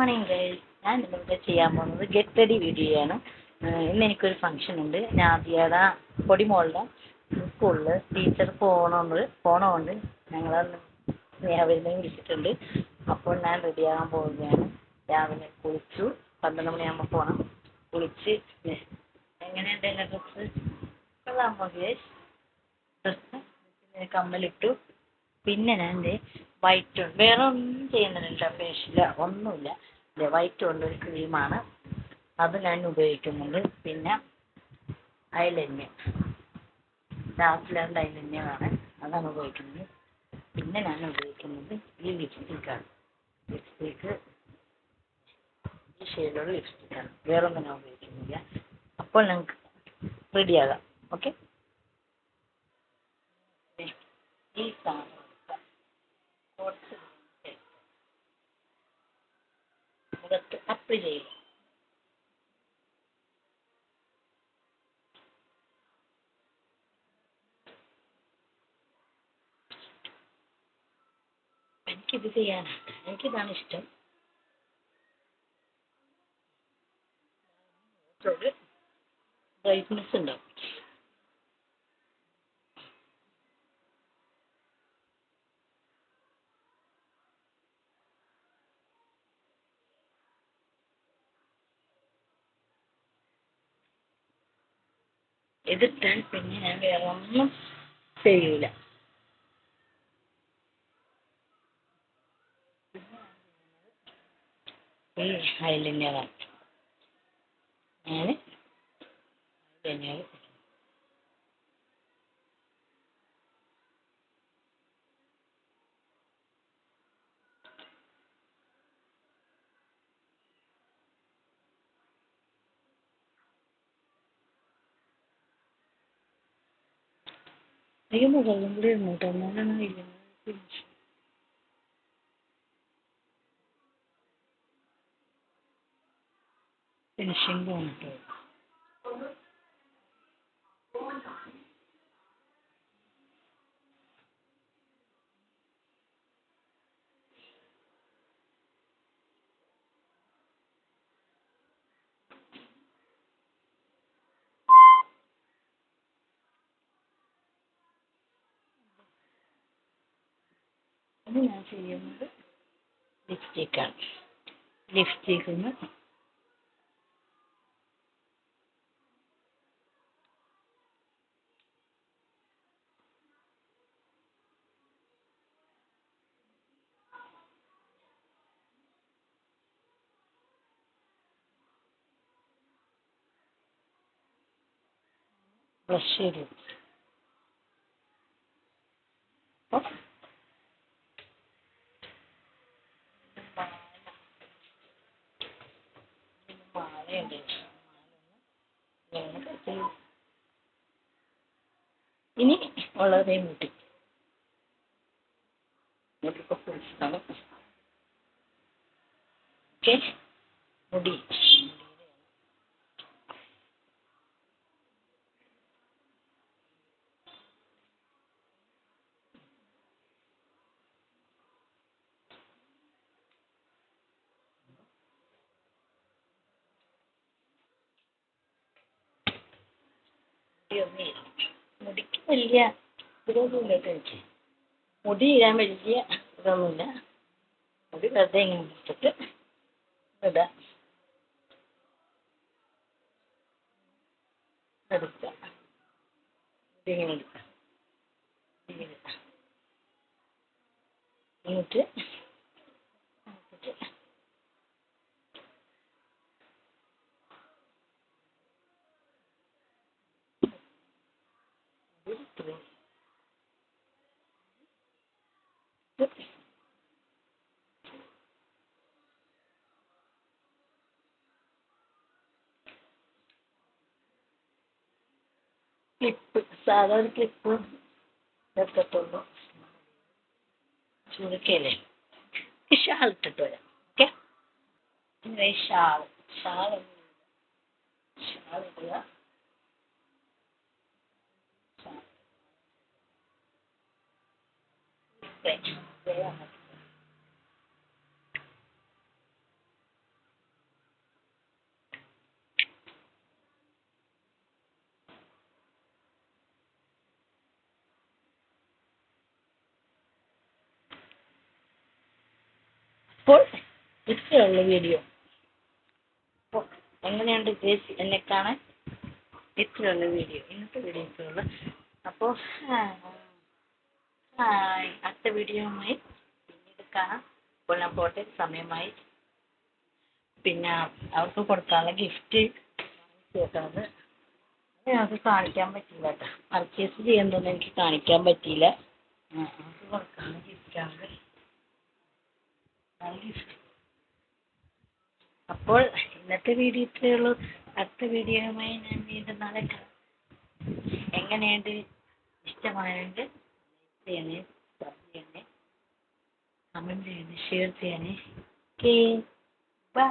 Morning guys. ഞാൻ ഇന്നിവിടെ ചെയ്യാൻ പോകുന്നത് ഗെറ്റ് റെഡി വീഡിയോ ആണ്. ഇന്ന് എനിക്കൊരു ഫംഗ്ഷൻ ഉണ്ട്. നാദിയയുടെ പൊടിമോളുടെ സ്കൂളിൽ ടീച്ചർ പോണോണ്ട് ഞങ്ങൾ സ്നേഹവിരുന്നിന് വിളിച്ചിട്ടുണ്ട്. അപ്പോൾ ഞാൻ റെഡിയാകാൻ പോവുകയാണ്. രാവിലെ കുളിച്ചു, 12 മണിയാകുമ്പോൾ പോകണം. കുളിച്ച് എങ്ങനെയുണ്ട് എൻ്റെ ഡ്രസ്സ്? കൊള്ളാമോ ഗൈസ്? ഡ്രസ്സ് കമ്മലിട്ടു. പിന്നെ ഞാൻ വൈറ്റ് ഉണ്ട്, വേറെ ഒന്നും ചെയ്യുന്നില്ല, ഫേഷ്യല് ഒന്നുമില്ല. വൈറ്റ് കൊണ്ട് ഒരു ക്രീമാണ്, അത് ഞാൻ ഉപയോഗിക്കുന്നുണ്ട്. പിന്നെ ഐലൈനർ, ഡാർക്ക് ഐലൈനറാണ്, അതാണ് ഉപയോഗിക്കുന്നത്. പിന്നെ ഞാൻ ഉപയോഗിക്കുന്നത് ഈ ലിപ്സ്റ്റിക്കാണ്. ലിപ്സ്റ്റിക്ക് ഈ ഷെയ്ഡുള്ള ലിപ്സ്റ്റിക്കാണ്, വേറെ ഒന്നും ഞാൻ ഉപയോഗിക്കുന്നില്ല. അപ്പോൾ ഞങ്ങൾക്ക് റെഡിയാകാം. ഓക്കെ, ഈ സാധനം കുറച്ച് മുഖത്ത് അപ്ലൈ ചെയ്യുക. എനിക്കിത് ചെയ്യാനാണ്, എനിക്കിതാണ് ഇഷ്ടം. ബ്രൈറ്റ്നെസ് ഉണ്ടാവും. ഇതിട്ടാൽ പിന്നെ ഞാൻ വേറെ ഒന്നും ചെയ്യൂല. ഈ ഐലൈനറാണ് ഞാൻ ഐലൈനർ മുകളിലും കൂടി ഇരുന്നോട്ടോ, എന്നാലാണ് ഐലൈനർ ഫിനിഷിംഗ് തോന്നിട്ടോ. ഇത് ഞാൻ ചെയ്യുന്നത് ലിപ്സ്റ്റിക്കാണ്. ലിപ്സ്റ്റിക്കിൽ നിന്ന് ബ്രഷ് ചെയ്തു. മാലയുണ്ട്, ഇനി വളരെ മുടി ഓക്കെ. മുടി മുടിക്ക് വലിയ ഇതൊന്നുമില്ല. എനിക്ക് മുടി ഇടാൻ വലിയ ഇതൊന്നുമില്ല. മുടി വെറുതെ ഇങ്ങനെ എടുത്തിട്ട് ഇടാം, എടുക്കാം, ഇതിങ്ങനെ എടുക്കാം, ഇങ്ങനെ എന്നിട്ട് ക്ലിപ്പ്, സാധാരണ ക്ലിപ്പ് എടുത്തിട്ടുള്ളൂ. ചുരുക്കല്ലേ, ഷാൾ ഇട്ടിട്ട് വരാം. ഓക്കെ, ഷാൾ ഷാൾ ഷാൾ ഇടുക. അപ്പോൾ ഇത്രയുള്ള വീഡിയോ. അപ്പോൾ എങ്ങനെയുണ്ട് ഗേസ് എന്നെ കാണാൻ? ഇത്രയുള്ള വീഡിയോ, ഇന്നത്തെ വീഡിയോ ഇത്രയുള്ളൂ. അപ്പോൾ അടുത്ത വീഡിയോയുമായി പിന്നീട് കാണാം. ഇപ്പോൾ ഞാൻ പോട്ടെ, സമയമായി. പിന്നെ അവർക്ക് കൊടുക്കാനുള്ള ഗിഫ്റ്റ് കേട്ടത് ഞങ്ങൾക്ക് കാണിക്കാൻ പറ്റില്ല കേട്ടോ. പർച്ചേസ് ചെയ്യുന്നതൊന്നും എനിക്ക് കാണിക്കാൻ പറ്റിയില്ല. അവർക്ക് കൊടുക്കാനുള്ള ഗിഫ്റ്റാണ് ഗിഫ്റ്റ്. അപ്പോൾ ഇന്നത്തെ വീഡിയോ ഇത്രയേ ഉള്ളൂ. അടുത്ത വീഡിയോയുമായി ഞാൻ വീണ്ടും നാളെ കാണാം. എങ്ങനെയുണ്ട്? ഇഷ്ടമായെങ്കിൽ ലൈക്ക് ചെയ്യണേ, സബ് ചെയ്യണേ, കമൻറ്റ് ചെയ്യണേ, ഷെയർ ചെയ്യണേ. Okay, by.